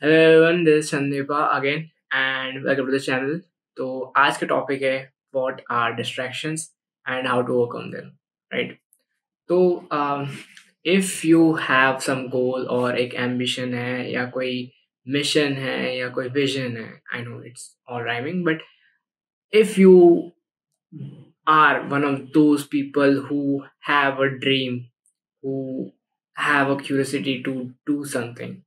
Hello everyone, this is Sandeepa again and welcome to the channel. तो आज का topic है what are distractions and how to overcome them, right? तो if you have some goal और एक ambition है या कोई मिशन है या कोई विजन है, I know it's all rhyming, but if you are one of those people who have a dream, who have a curiosity to do something,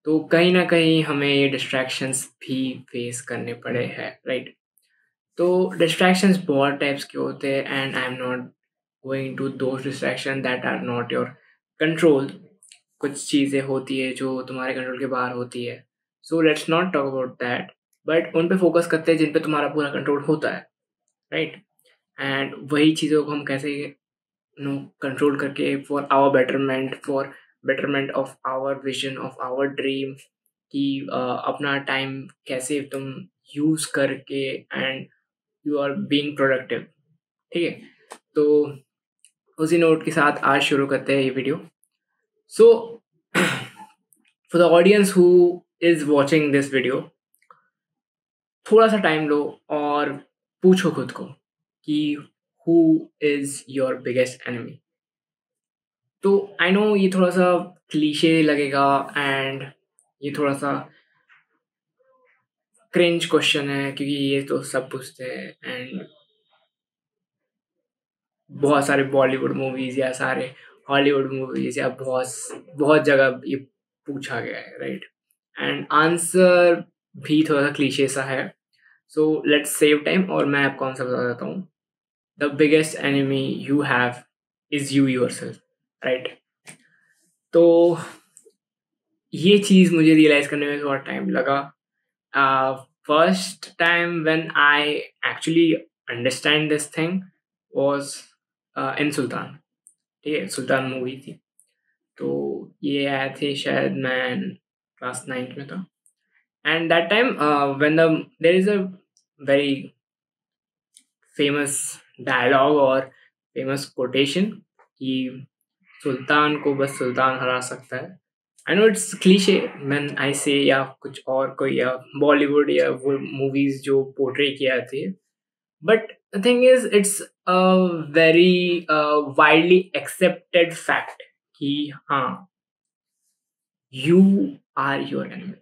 तो कहीं ना कहीं हमें ये डिस्ट्रैक्शंस भी फेस करने पड़े हैं, राइट? तो डिस्ट्रैक्शंस बहुत टाइप्स के होते हैं and I am not going to those distraction that are not your control. कुछ चीज़ें होती है जो तुम्हारे कंट्रोल के बाहर होती है, so let's not talk about that, but उन पे फोकस करते हैं जिन पे तुम्हारा पूरा कंट्रोल होता है, राइट? एंड वही चीज़ों को हम कैसे कंट्रोल करके for our betterment, for betterment of our vision, of our dream, कि अपना टाइम कैसे तुम यूज करके and you are being productive. ठीक है, तो उसी नोट के साथ आज शुरू करते हैं ये video. So for the audience who is watching this video, थोड़ा सा टाइम लो और पूछो खुद को कि who is your biggest enemy. तो आई नो ये थोड़ा सा क्लीशे लगेगा एंड ये थोड़ा सा क्रिंज क्वेश्चन है, क्योंकि ये तो सब पूछते हैं एंड बहुत सारे बॉलीवुड मूवीज या सारे हॉलीवुड मूवीज या बहुत बहुत जगह ये पूछा गया है, राइट? एंड आंसर भी थोड़ा सा क्लीशे सा है, सो लेट्स सेव टाइम और मैं आपको आंसर बता देता हूँ। The biggest enemy you have is you yourself, right? तो ये चीज़ मुझे रियलाइज़ करने में थोड़ा टाइम लगा। First time when I actually understand this thing was in Sultan. ठीक है, सुल्तान मूवी थी, तो ये आए थे शायद मैं क्लास 9th में था। And that time when there is a very famous dialogue और फेमस कोटेशन कि सुल्तान को बस सुल्तान हरा सकता है। I know it's cliche when I say, या कुछ और कोई या बॉलीवुड या वो मूवीज जो पोर्ट्रे किया जाती है, but the thing is it's a very widely accepted fact कि हाँ, you are your enemy.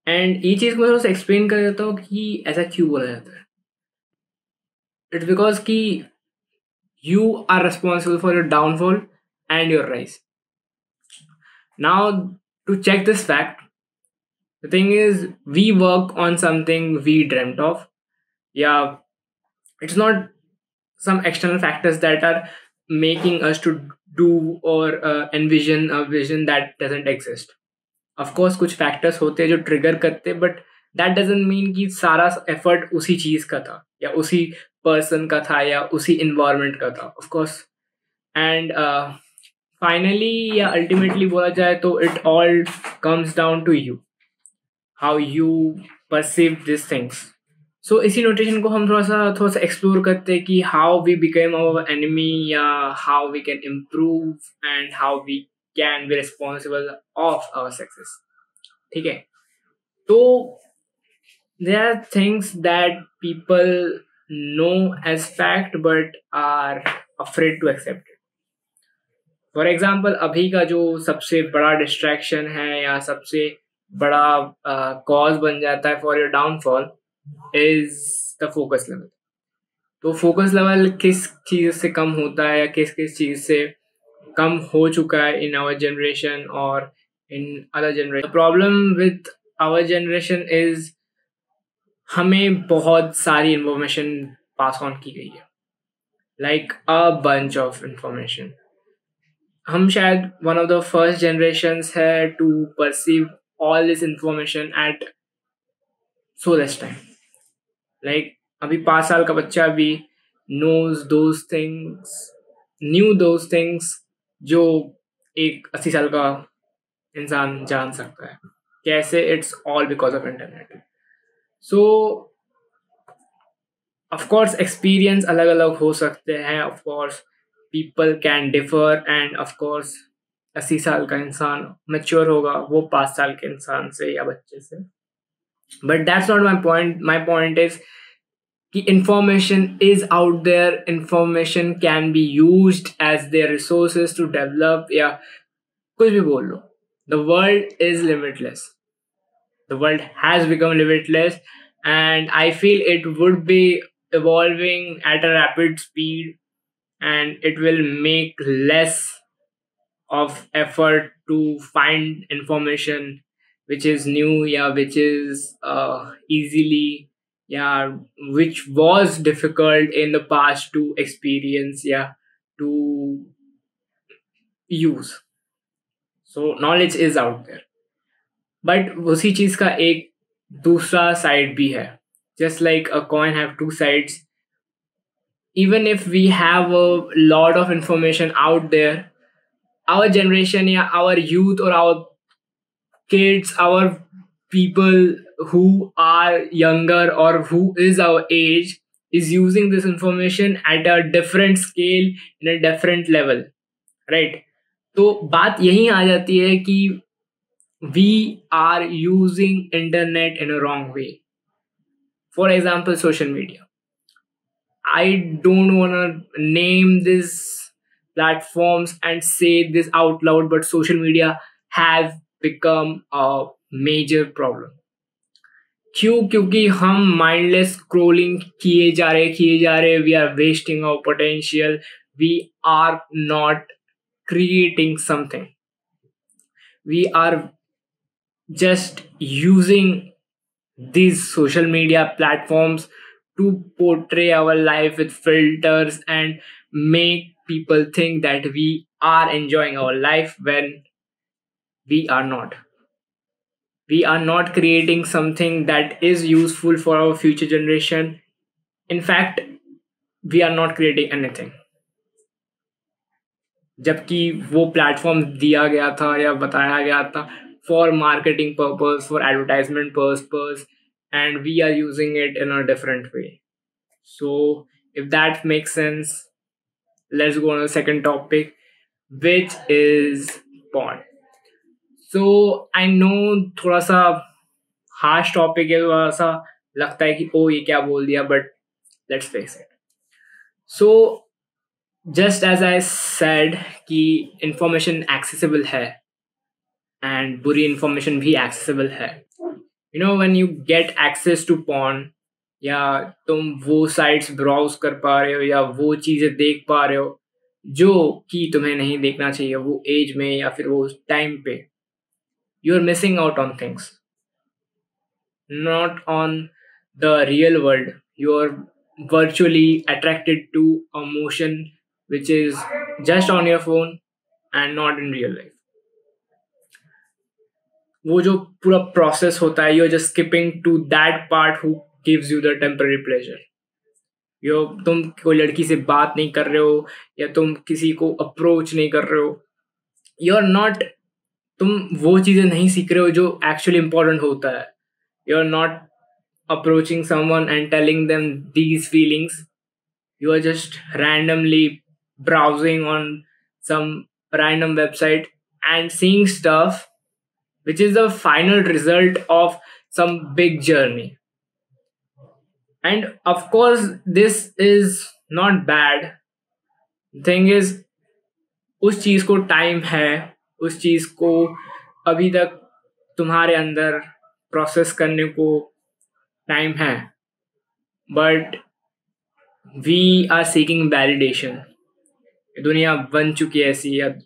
And ये चीज़ को मैं थोड़ा सा एक्सप्लेन कर देता हूँ कि ऐसा क्यों बोला जाता है। इट्स बिकॉज कि you are responsible for your downfall and your rise. Now, to check this fact, the thing is, we work on something we dreamt of. Yeah, it's not some external factors that are making us to do or envision a vision that doesn't exist. Of course, कुछ factors होते हैं जो trigger करते हैं, but that doesn't mean कि सारा effort उसी चीज़ का था या उसी person का था या उसी environment का था. Of course, and फाइनली या अल्टीमेटली बोला जाए तो it all comes down to you, how you perceive this things. So इसी नोटेशन को हम थोड़ा सा एक्सप्लोर करते हैं कि how we became our enemy, या how we can improve and how we can be responsible of our success. ठीक है, तो there are things that people know as fact but are afraid to accept. For example, अभी का जो सबसे बड़ा distraction है या सबसे बड़ा कॉज बन जाता है for your downfall is the focus level. तो फोकस लेवल किस चीज़ से कम होता है या किस किस चीज़ से कम हो चुका है इन आवर जनरेशन और in other generation. The problem with our generation is हमें बहुत सारी इंफॉर्मेशन पास ऑन की गई है, like a bunch of information. हम शायद one of the first generations है to perceive all this information at so less time. Like अभी 5 साल का बच्चा भी knows those things, knew those things जो एक 80 साल का इंसान जान सकता है। कैसे? It's all because of internet. So of course experience अलग अलग हो सकते हैं, of course people can differ, and of course 80 साल का इंसान मैच्योर होगा वो 5 साल के इंसान से या बच्चे से. But that's not my point is कि information is out there, information can be used as their resources to develop, या कुछ भी बोल लो. The world is limitless. The world has become limitless, and I feel it would be evolving at a rapid speed, and it will make less of effort to find information which is new, yeah, which is easily, yeah, which was difficult in the past to experience, yeah, to use. So knowledge is out there, but उसी चीज का एक दूसरा side भी है. Just like a coin have two sides, even if we have a lot of information out there, our generation, yeah, our youth or our kids, our people who are younger or who is our age is using this information at a different scale, in a different level, right? तो बात यही आ जाती है कि we are using internet in a wrong way. For example, social media. I don't want to name these platforms and say this out loud, but social media have become a major problem. क्यों? क्योंकि हम mindless scrolling किए जा रहे, we are wasting our potential, we are not creating something, we are just using these social media platforms to portray our life with filters and make people think that we are enjoying our life when we are not. We are not creating something that is useful for our future generation. In fact, we are not creating anything. जबकि वो platform दिया गया था या बताया गया था for marketing purpose, for advertisement purpose, and we are using it in a different way. So if that makes sense, let's go on the second topic, which is porn. So I know थोड़ा सा harsh topic है, थोड़ा सा लगता है कि ओ ये क्या बोल दिया, but let's face it. So just as I said कि इंफॉर्मेशन एक्सेसिबल है एंड बुरी इंफॉर्मेशन भी एक्सेसिबल है. You know when you get access to porn, या तुम वो साइट्स ब्राउज कर पा रहे हो या वो चीज़ें देख पा रहे हो जो कि तुम्हें नहीं देखना चाहिए वो एज में या फिर वो टाइम पे, you are missing out on things, not on the real world. You are virtually attracted to a motion which is just on your phone and not in real life. वो जो पूरा process होता है, you're just skipping to that part who gives you the temporary pleasure. तुम कोई लड़की से बात नहीं कर रहे हो या तुम किसी को अप्रोच नहीं कर रहे हो, you're not, तुम वो चीज़ें नहीं सीख रहे हो जो एक्चुअली इम्पोर्टेंट होता है. You're not approaching someone and telling them these feelings. You are just randomly browsing on some random website and seeing stuff which is the final result of some big journey. And of course this is not bad. The thing is, उस चीज को time है, उस चीज को अभी तक तुम्हारे अंदर प्रोसेस करने को टाइम है, but we are seeking validation. दुनिया बन चुकी है ऐसी, अब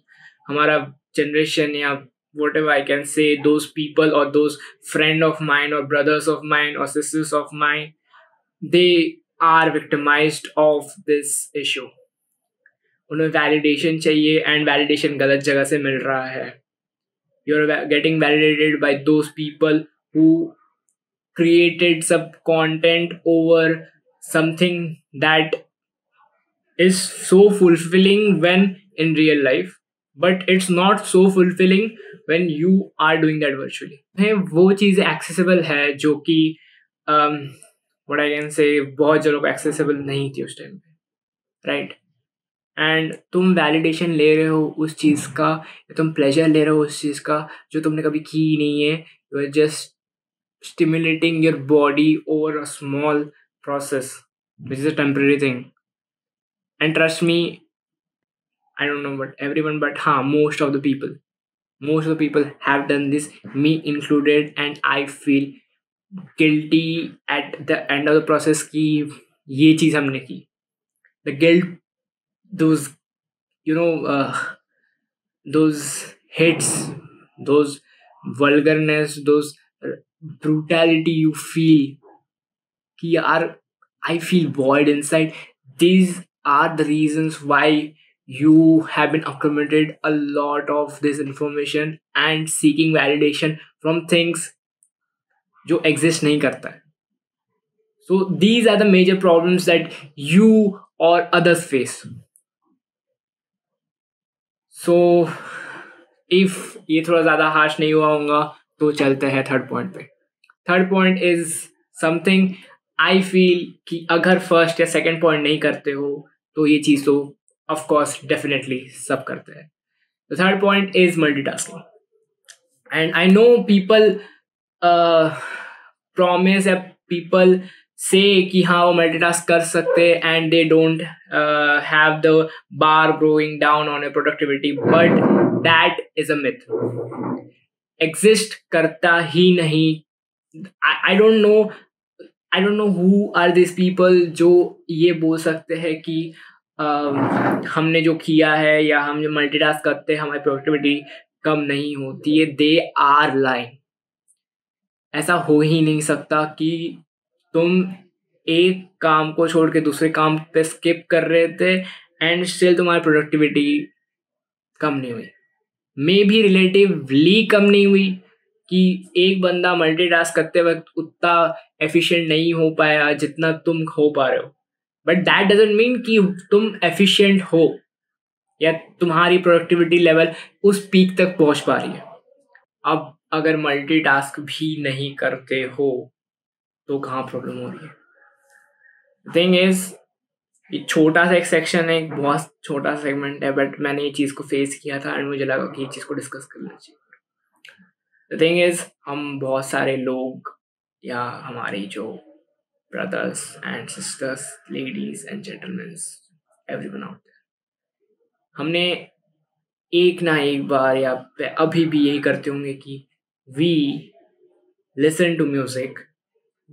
हमारा जनरेशन या whatever I can say, those people और दोज फ्रेंड ऑफ माइन और ब्रदर्स ऑफ माइन और sisters of mine, they are victimised of this issue. उन्हें वैलिडेशन चाहिए एंड वैलिडेशन गलत जगह से मिल रहा है. You are getting validated by those people who created some content over something that is so fulfilling when in real life, but it's not so fulfilling when you are doing that virtually. है वो चीज़ें accessible है जो कि what I can say बहुत जनों को accessible नहीं थी उस टाइम पे, right? एंड तुम वैलिडेशन ले रहे हो उस चीज़ का, या तुम प्लेजर ले रहे हो उस चीज़ का जो तुमने कभी की ही नहीं है. You are just stimulating your body over a small process, which is a temporary thing. And trust me, I don't know but everyone, but most of the people have done this, me included, and I feel guilty at the end of the process कि ये चीज़ हमने की. The guilt, those, you know, those hits, those vulgarness, those brutality you feel कि यार I feel void inside. These are the reasons why you have been accumulated a lot of this information and seeking validation from things जो exist नहीं करता है. So these are the major problems that you or others face. So if ये थोड़ा ज़्यादा harsh नहीं हुआ होगा तो चलते हैं थर्ड पॉइंट पे. Third point is something I feel कि अगर फर्स्ट या सेकंड पॉइंट नहीं करते हो तो ये चीज़ तो ऑफ कोर्स डेफिनेटली सब करते हैं. The third point is multitasking. And I know people promise या पीपल से कि हाँ वो मल्टीटास्क कर सकते and they don't have the bar growing down on A productivity, but that is a myth. Exist करता ही नहीं. I don't know who are these people जो ये बोल सकते हैं कि हमने जो किया है या हम जो मल्टीटास्क करते हैं हमारी प्रोडक्टिविटी कम नहीं होती है. They are lying. ऐसा हो ही नहीं सकता कि तुम एक काम को छोड़ के दूसरे काम पे स्किप कर रहे थे एंड स्टिल तुम्हारी प्रोडक्टिविटी कम नहीं हुई. मे भी रिलेटिवली कम नहीं हुई कि एक बंदा मल्टीटास्क करते वक्त उतना एफिशिएंट नहीं हो पाया जितना तुम हो पा रहे हो, बट दैट डजंट मीन कि तुम एफिशिएंट हो या तुम्हारी प्रोडक्टिविटी लेवल उस पीक तक पहुंच पा रही है. अब अगर मल्टीटास्क भी नहीं करते हो तो कहाँ प्रॉब्लम हो रही है. थिंग इज ये छोटा सा एक सेक्शन है, एक बहुत छोटा सा सेगमेंट है, बट मैंने ये चीज़ को फेस किया था एंड मुझे लगा कि ये चीज़ को डिस्कस करना चाहिए. द थिंग इज हम बहुत सारे लोग या हमारी जो brothers and sisters, ladies and gentleman, everyone out there, हमने एक ना एक बार या अभी भी यही करते होंगे कि we listen to music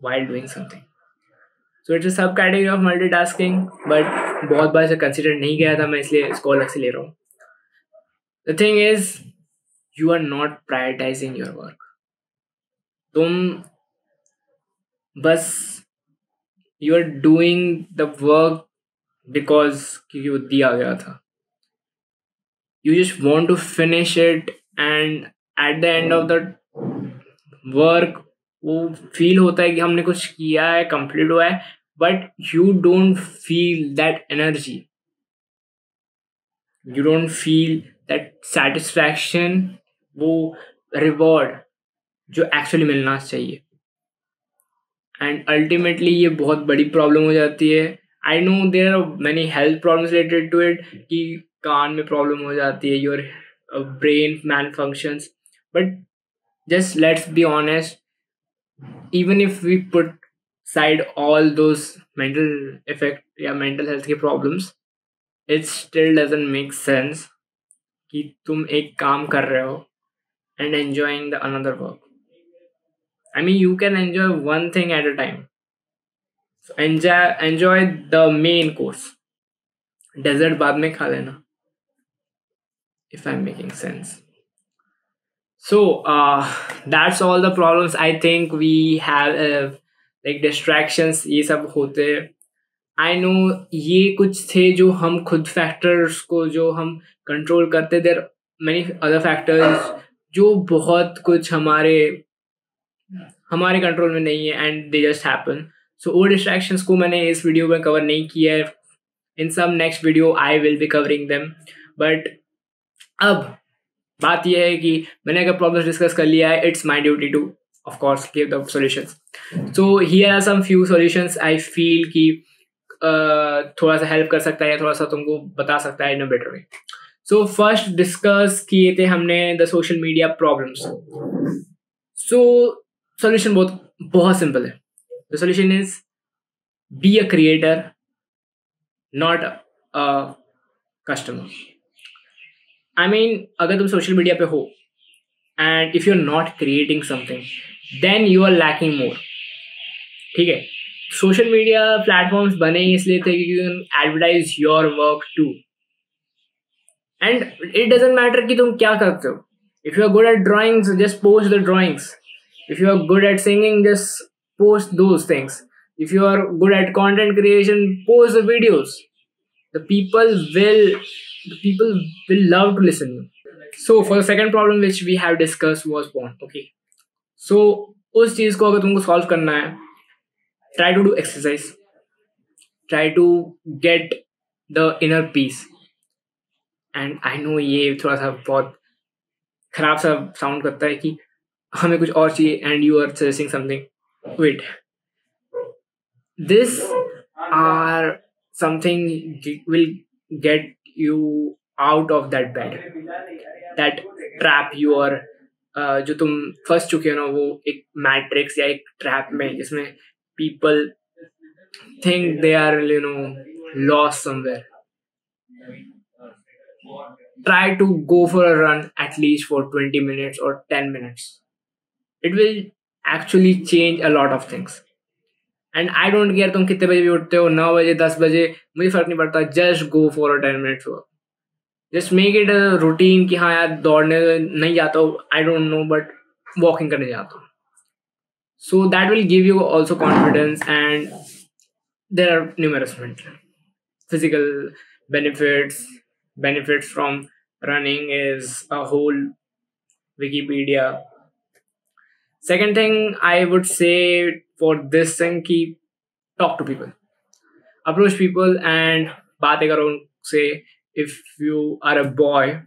while doing something. So it's a sub category of multitasking, but बहुत बार इसे कंसिडर नहीं किया था मैं, इसलिए इसको अलग से ले रहा हूँ. The thing is you are not prioritizing your work. तुम बस you are doing the work because क्योंकि वो दिया गया था. You just want to finish it and at the end of the work वो फील होता है कि हमने कुछ किया है, कंप्लीट हुआ है, but you don't feel that energy, you don't feel that satisfaction, वो रिवॉर्ड जो एक्चुअली मिलना चाहिए. एंड अल्टीमेटली ये बहुत बड़ी प्रॉब्लम हो जाती है. I know there are many health problems related to it, कि कान में प्रॉब्लम हो जाती है, your brain malfunctions, but just let's be honest, even if we put aside all those mental effect या mental health के problems, it still doesn't make sense कि तुम एक काम कर रहे हो and enjoying the another work. I mean, you can enjoy one thing at a time. So enjoy the main course. Dessert बाद में खा लेना, if I'm making sense. So that's all the problems I think we have, like distractions ये सब होते हैं. I know ये कुछ थे जो हम खुद फैक्टर्स को जो हम कंट्रोल करते. there are many other factors जो बहुत कुछ हमारे कंट्रोल में नहीं है and they just happen. So वो distractions को मैंने इस वीडियो में कवर नहीं किया है. In some next video I will be covering them. But अब बात यह है कि मैंने अगर प्रॉब्लम्स डिस्कस कर लिया है, it's my duty to of course give the solutions. So here are some few solutions I feel कि थोड़ा सा हेल्प कर सकता है या थोड़ा सा तुमको बता सकता है in a better way. So first discuss किए थे हमने the social media problems. So solution बहुत बहुत सिंपल है. The solution is be a creator, not a customer. I mean अगर तुम सोशल मीडिया पे हो and if you are not creating something then you are lacking more. ठीक है. Social media platforms बने ही इसलिए थे कि you can advertise your work too. And it doesn't matter कि तुम क्या करते हो. If you are good at drawings just post the drawings. If you are good at singing just post those things. If you are good at content creation post the videos. the people will the people will love to listen you. So for the second problem which we have discussed was porn. Okay, so उस चीज को अगर तुमको solve करना है, try to do exercise, try to get the inner peace. and I know ये थोड़ा सा बहुत खराब सा साउंड करता है कि हमें कुछ और चाहिए and you are suggesting something. Wait, this are something will get you out of that bed, that trap you are जो तुम फंस चुके हो ना, वो एक मैट्रिक्स या एक ट्रैप में जिसमें people think they are lost somewhere. Try to go for a run at least for 20 minutes or 10 minutes. It will actually change a lot of things. And I don't care तुम कितने बजे भी उठते हो, 9 बजे 10 बजे, मुझे फर्क नहीं पड़ता. Just go for a 10 minutes walk. Just make it a routine कि हाँ यार दौड़ने नहीं जाता हूँ, I don't know, but walking करने जाता हूँ. So that will give you also confidence, and there are numerous physical benefits. Benefits from running is a whole Wikipedia. Second thing I would say for this thing, keep talk to people, approach people and बातें करो उनसे. If you are a boy,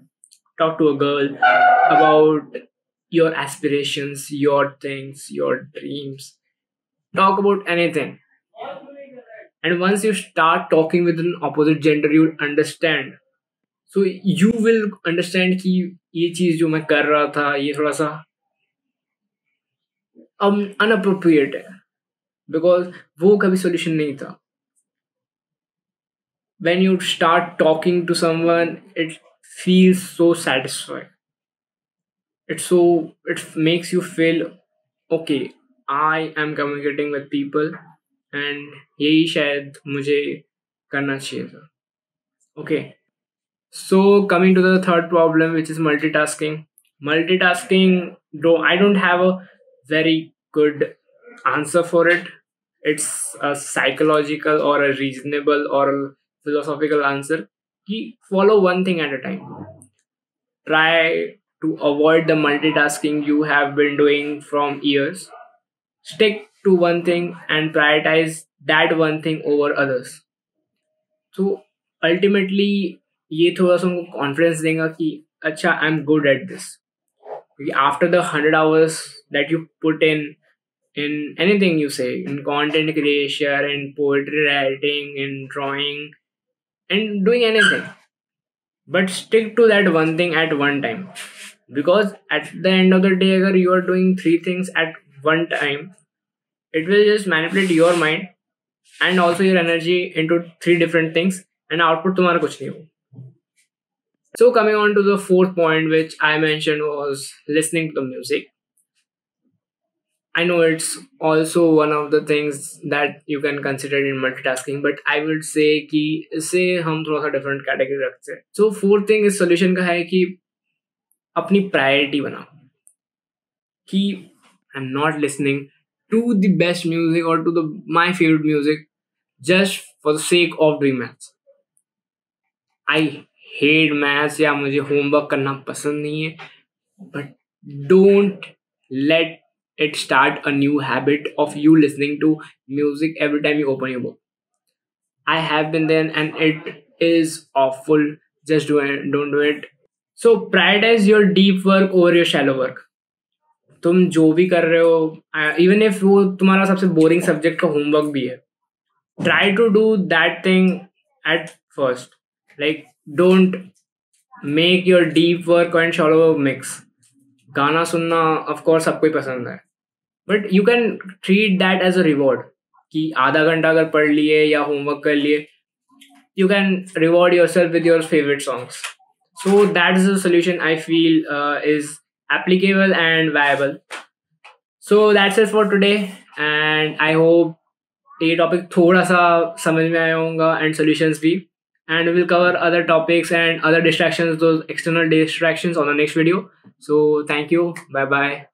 talk to a girl about your aspirations, your things, your dreams. Talk about anything. And once you start talking with an opposite gender, you will understand. So you will understand कि ये चीज जो मैं कर रहा था ये थोड़ा सा अनअप्रोप्रिएट है, बिकॉज वो कभी सोल्यूशन नहीं था. When you start talking to someone, it feels so satisfying. It makes you feel okay, I am communicating with people and यही शायद मुझे करना चाहिए था. Okay, so coming to the third problem, which is multitasking. I don't have a very good answer for it. It's a psychological or a reasonable or a philosophical answer. Follow one thing at a time. Try to avoid the multitasking you have been doing from years. Stick to one thing and prioritize that one thing over others. So ultimately ये थोड़ा सा उनको confidence देगा कि अच्छा I am good at this. After the 100 hours that you put in anything you say, in content creation, in poetry writing, in drawing, and doing anything, but stick to that one thing at one time, because at the end of the day agar you are doing 3 things at one time, it will just manipulate your mind and also your energy into 3 different things, and output तुम्हारा कुछ नहीं हो. So coming on to the fourth point which I mentioned was listening to the music. I know it's also one of the things that you can consider in multitasking, but I would say कि इसे हम थोड़ा सा different category रखते हैं. So fourth thing is solution का है कि अपनी priority बनाओ. कि I'm not listening to the best music or to my favorite music just for the sake of doing maths. I hate maths या मुझे होमवर्क करना पसंद नहीं है, but don't let it start a new habit of you listening to music every time you open your book. I have been there and it is awful. Just don't do it. So prioritize your deep work over your shallow work. तुम जो भी कर रहे हो, even if वो तुम्हारा सबसे boring subject का होमवर्क भी है, try to do that thing at first. Like, don't make your deep work and shallow work mix. गाना सुनना ऑफ कोर्स सबको ही पसंद है, but you can treat that as a reward कि आधा घंटा अगर पढ़ लिए या होमवर्क कर लिए, you can reward yourself with your favorite songs. So that is a solution I feel is applicable and viable. So that's it for today, and I hope ये टॉपिक थोड़ा सा समझ में आया होगा एंड सॉल्यूशंस भी, and we'll cover other topics and other distractions, those external distractions, on the next video. So thank you, bye bye.